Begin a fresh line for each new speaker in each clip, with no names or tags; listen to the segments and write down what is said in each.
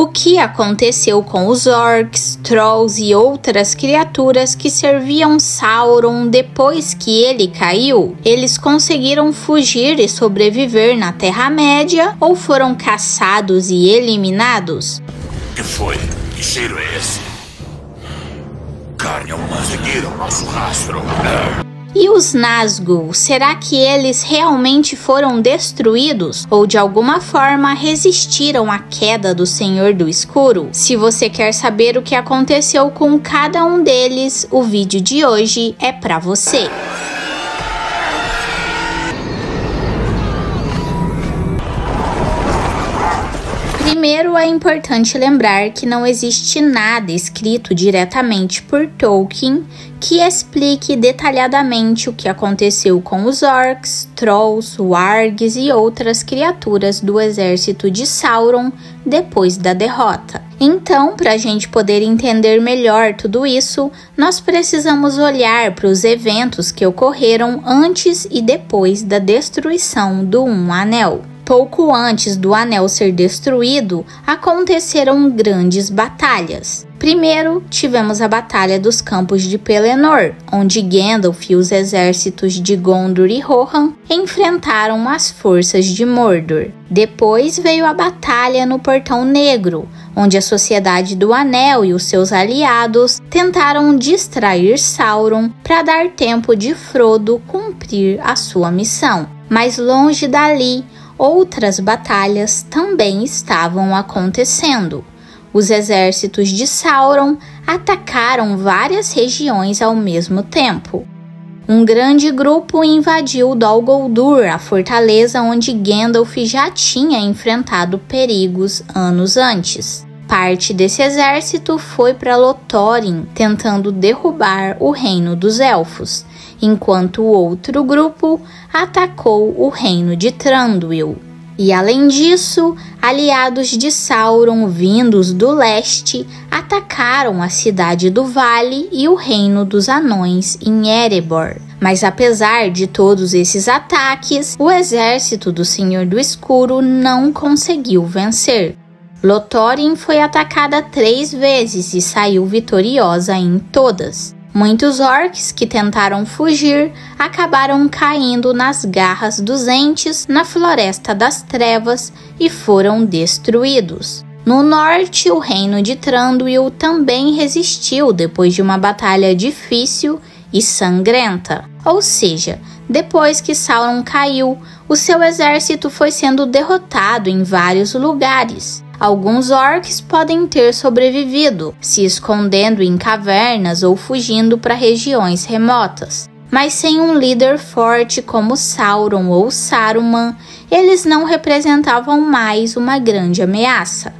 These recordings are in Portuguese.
O que aconteceu com os orcs, trolls e outras criaturas que serviam Sauron depois que ele caiu? Eles conseguiram fugir e sobreviver na Terra-média ou foram caçados e eliminados?
Que foi? Que cheiro é esse? Carne humana seguiram nosso rastro.
E os Nazgûl, será que eles realmente foram destruídos ou de alguma forma resistiram à queda do Senhor do Escuro? Se você quer saber o que aconteceu com cada um deles, o vídeo de hoje é para você. Primeiro, é importante lembrar que não existe nada escrito diretamente por Tolkien que explique detalhadamente o que aconteceu com os orcs, trolls, wargs e outras criaturas do exército de Sauron depois da derrota. Então, para a gente poder entender melhor tudo isso, nós precisamos olhar para os eventos que ocorreram antes e depois da destruição do Um Anel. Pouco antes do anel ser destruído, aconteceram grandes batalhas. Primeiro, tivemos a Batalha dos Campos de Pelennor, onde Gandalf e os exércitos de Gondor e Rohan enfrentaram as forças de Mordor. Depois veio a Batalha no Portão Negro, onde a Sociedade do Anel e os seus aliados tentaram distrair Sauron para dar tempo de Frodo cumprir a sua missão. Mas longe dali, outras batalhas também estavam acontecendo. Os exércitos de Sauron atacaram várias regiões ao mesmo tempo. Um grande grupo invadiu Dol Guldur, a fortaleza onde Gandalf já tinha enfrentado perigos anos antes. Parte desse exército foi para Lothlórien, tentando derrubar o reino dos elfos, enquanto o outro grupo atacou o reino de Thranduil. E além disso, aliados de Sauron vindos do leste atacaram a cidade do Vale e o reino dos anões em Erebor. Mas apesar de todos esses ataques, o exército do Senhor do Escuro não conseguiu vencer. Lothlórien foi atacada 3 vezes e saiu vitoriosa em todas. Muitos orcs que tentaram fugir acabaram caindo nas garras dos Ents na Floresta das Trevas e foram destruídos. No norte, o reino de Thranduil também resistiu depois de uma batalha difícil e sangrenta. Ou seja, depois que Sauron caiu, o seu exército foi sendo derrotado em vários lugares. Alguns orcs podem ter sobrevivido, se escondendo em cavernas ou fugindo para regiões remotas. Mas sem um líder forte como Sauron ou Saruman, eles não representavam mais uma grande ameaça.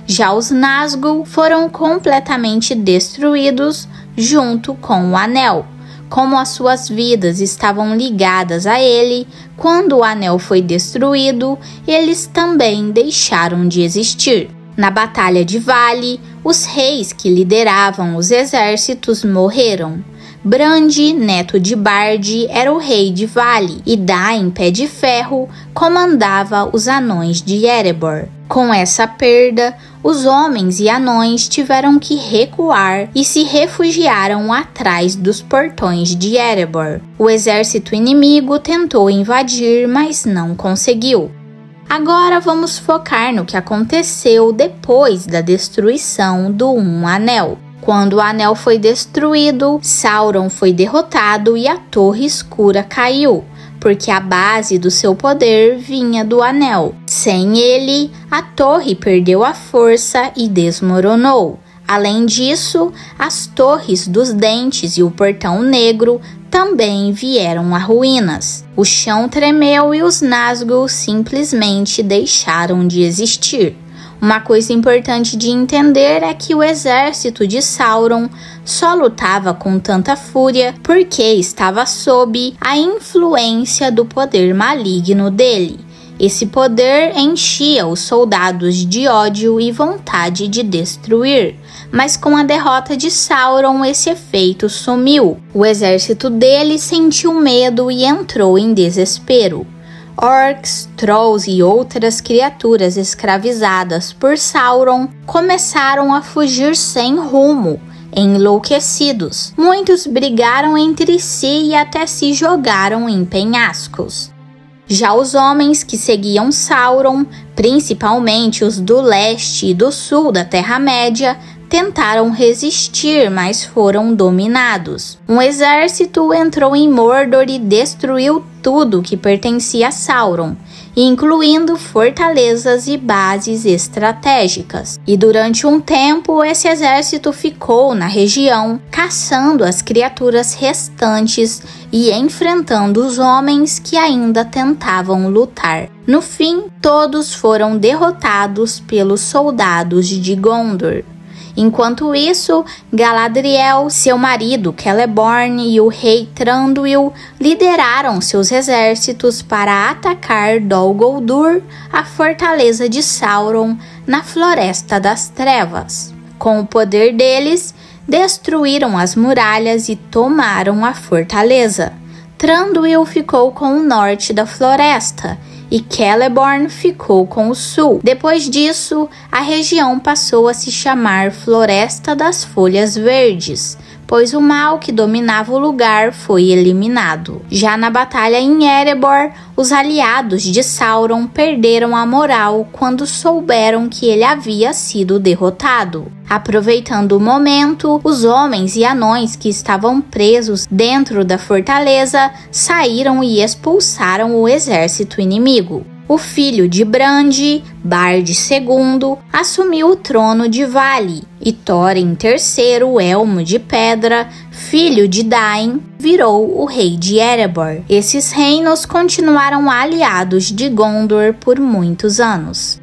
Já os Nazgûl foram completamente destruídos junto com o Anel. Como as suas vidas estavam ligadas a ele, quando o anel foi destruído, eles também deixaram de existir. Na Batalha de Vale, os reis que lideravam os exércitos morreram. Brandi, neto de Bardi, era o rei de Vale, e Dain, Pé de Ferro, comandava os anões de Erebor. Com essa perda, os homens e anões tiveram que recuar e se refugiaram atrás dos portões de Erebor. O exército inimigo tentou invadir, mas não conseguiu. Agora vamos focar no que aconteceu depois da destruição do Um Anel. Quando o anel foi destruído, Sauron foi derrotado e a Torre Escura caiu, porque a base do seu poder vinha do anel. Sem ele, a torre perdeu a força e desmoronou. Além disso, as Torres dos Dentes e o Portão Negro também vieram a ruínas. O chão tremeu e os Nazgûl simplesmente deixaram de existir. Uma coisa importante de entender é que o exército de Sauron só lutava com tanta fúria porque estava sob a influência do poder maligno dele. Esse poder enchia os soldados de ódio e vontade de destruir, mas com a derrota de Sauron esse efeito sumiu. O exército dele sentiu medo e entrou em desespero. Orcs, Trolls e outras criaturas escravizadas por Sauron começaram a fugir sem rumo, enlouquecidos. Muitos brigaram entre si e até se jogaram em penhascos. Já os homens que seguiam Sauron, principalmente os do leste e do sul da Terra-média, tentaram resistir, mas foram dominados. Um exército entrou em Mordor e destruiu tudo que pertencia a Sauron, incluindo fortalezas e bases estratégicas. E durante um tempo, esse exército ficou na região, caçando as criaturas restantes e enfrentando os homens que ainda tentavam lutar. No fim, todos foram derrotados pelos soldados de Gondor. Enquanto isso, Galadriel, seu marido Celeborn e o rei Thranduil lideraram seus exércitos para atacar Dol Guldur, a fortaleza de Sauron, na Floresta das Trevas. Com o poder deles, destruíram as muralhas e tomaram a fortaleza. Thranduil ficou com o norte da floresta e Celeborn ficou com o sul. Depois disso, a região passou a se chamar Floresta das Folhas Verdes, pois o mal que dominava o lugar foi eliminado. Já na batalha em Erebor, os aliados de Sauron perderam a moral quando souberam que ele havia sido derrotado. Aproveitando o momento, os homens e anões que estavam presos dentro da fortaleza saíram e expulsaram o exército inimigo. O filho de Brandi, Bard II, assumiu o trono de Vali, e Thorin III, Elmo de Pedra, filho de Dain, virou o rei de Erebor. Esses reinos continuaram aliados de Gondor por muitos anos.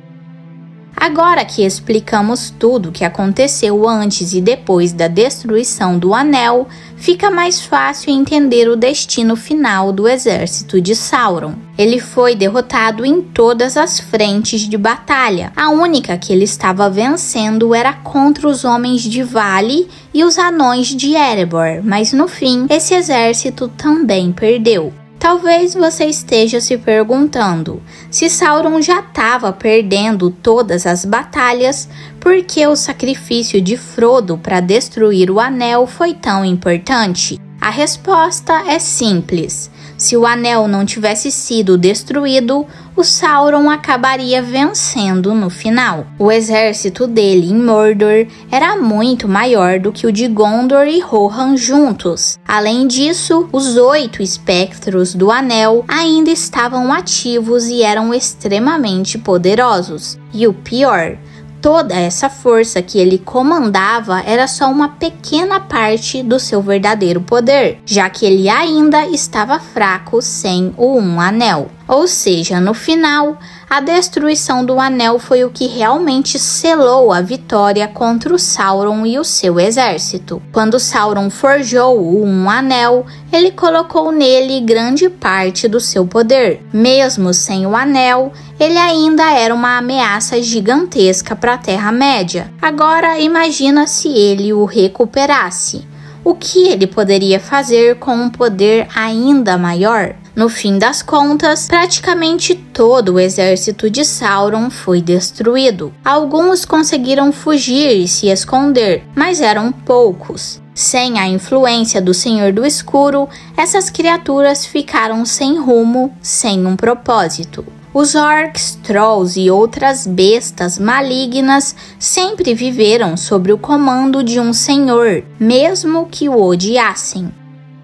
Agora que explicamos tudo o que aconteceu antes e depois da destruição do Anel, fica mais fácil entender o destino final do exército de Sauron. Ele foi derrotado em todas as frentes de batalha. A única que ele estava vencendo era contra os homens de Vali e os anões de Erebor, mas no fim, esse exército também perdeu. Talvez você esteja se perguntando, se Sauron já estava perdendo todas as batalhas, por que o sacrifício de Frodo para destruir o Anel foi tão importante? A resposta é simples. Se o Anel não tivesse sido destruído, o Sauron acabaria vencendo no final. O exército dele em Mordor era muito maior do que o de Gondor e Rohan juntos. Além disso, os 8 espectros do Anel ainda estavam ativos e eram extremamente poderosos. E o pior, toda essa força que ele comandava era só uma pequena parte do seu verdadeiro poder, já que ele ainda estava fraco sem o Um Anel. Ou seja, no final, a destruição do Anel foi o que realmente selou a vitória contra o Sauron e o seu exército. Quando Sauron forjou o Um Anel, ele colocou nele grande parte do seu poder. Mesmo sem o Anel, ele ainda era uma ameaça gigantesca para a Terra-média. Agora imagina se ele o recuperasse. O que ele poderia fazer com um poder ainda maior? No fim das contas, praticamente todo o exército de Sauron foi destruído. Alguns conseguiram fugir e se esconder, mas eram poucos. Sem a influência do Senhor do Escuro, essas criaturas ficaram sem rumo, sem um propósito. Os orcs, trolls e outras bestas malignas sempre viveram sob o comando de um senhor, mesmo que o odiassem.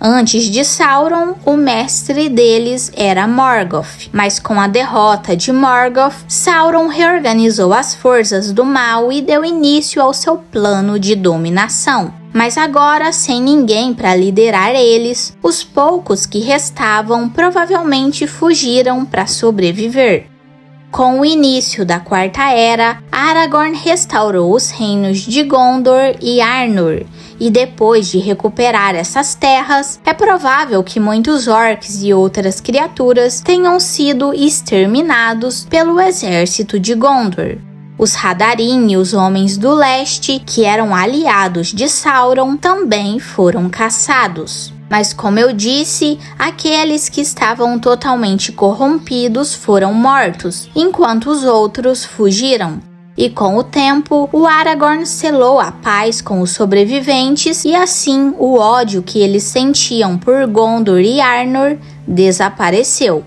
Antes de Sauron, o mestre deles era Morgoth, mas com a derrota de Morgoth, Sauron reorganizou as forças do mal e deu início ao seu plano de dominação. Mas agora, sem ninguém para liderar eles, os poucos que restavam provavelmente fugiram para sobreviver. Com o início da Quarta Era, Aragorn restaurou os reinos de Gondor e Arnor, e depois de recuperar essas terras, é provável que muitos orcs e outras criaturas tenham sido exterminados pelo exército de Gondor. Os Hadarin e os Homens do Leste, que eram aliados de Sauron, também foram caçados. Mas como eu disse, aqueles que estavam totalmente corrompidos foram mortos, enquanto os outros fugiram. E com o tempo, o Aragorn selou a paz com os sobreviventes e assim o ódio que eles sentiam por Gondor e Arnor desapareceu.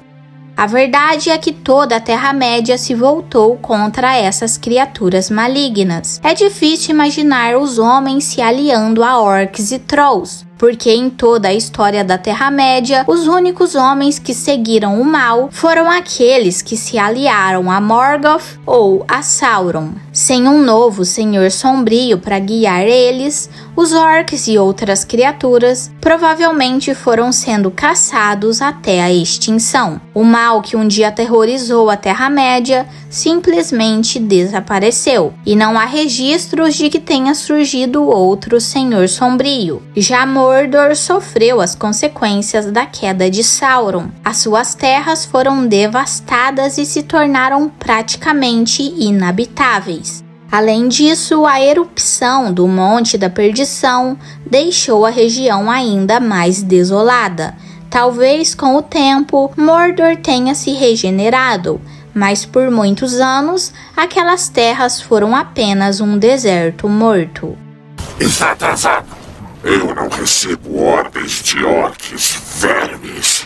A verdade é que toda a Terra-média se voltou contra essas criaturas malignas. É difícil imaginar os homens se aliando a orcs e trolls, porque em toda a história da Terra-média, os únicos homens que seguiram o mal foram aqueles que se aliaram a Morgoth ou a Sauron. Sem um novo Senhor Sombrio para guiar eles, os orcs e outras criaturas provavelmente foram sendo caçados até a extinção. O mal que um dia aterrorizou a Terra-média simplesmente desapareceu, e não há registros de que tenha surgido outro Senhor Sombrio. Já Mordor sofreu as consequências da queda de Sauron. As suas terras foram devastadas e se tornaram praticamente inabitáveis. Além disso, a erupção do Monte da Perdição deixou a região ainda mais desolada. Talvez com o tempo Mordor tenha se regenerado, mas por muitos anos aquelas terras foram apenas um deserto morto.
Está atrasado. Eu não recebo ordens de orcs, vermes.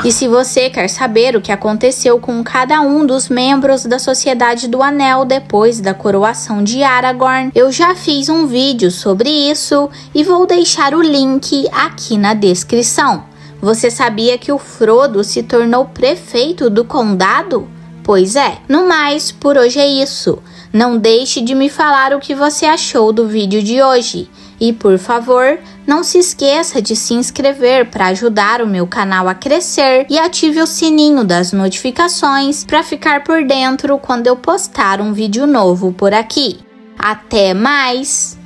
E se você quer saber o que aconteceu com cada um dos membros da Sociedade do Anel depois da coroação de Aragorn, eu já fiz um vídeo sobre isso e vou deixar o link aqui na descrição. Você sabia que o Frodo se tornou prefeito do condado? Pois é. No mais, por hoje é isso. Não deixe de me falar o que você achou do vídeo de hoje. E por favor, não se esqueça de se inscrever para ajudar o meu canal a crescer e ative o sininho das notificações para ficar por dentro quando eu postar um vídeo novo por aqui. Até mais!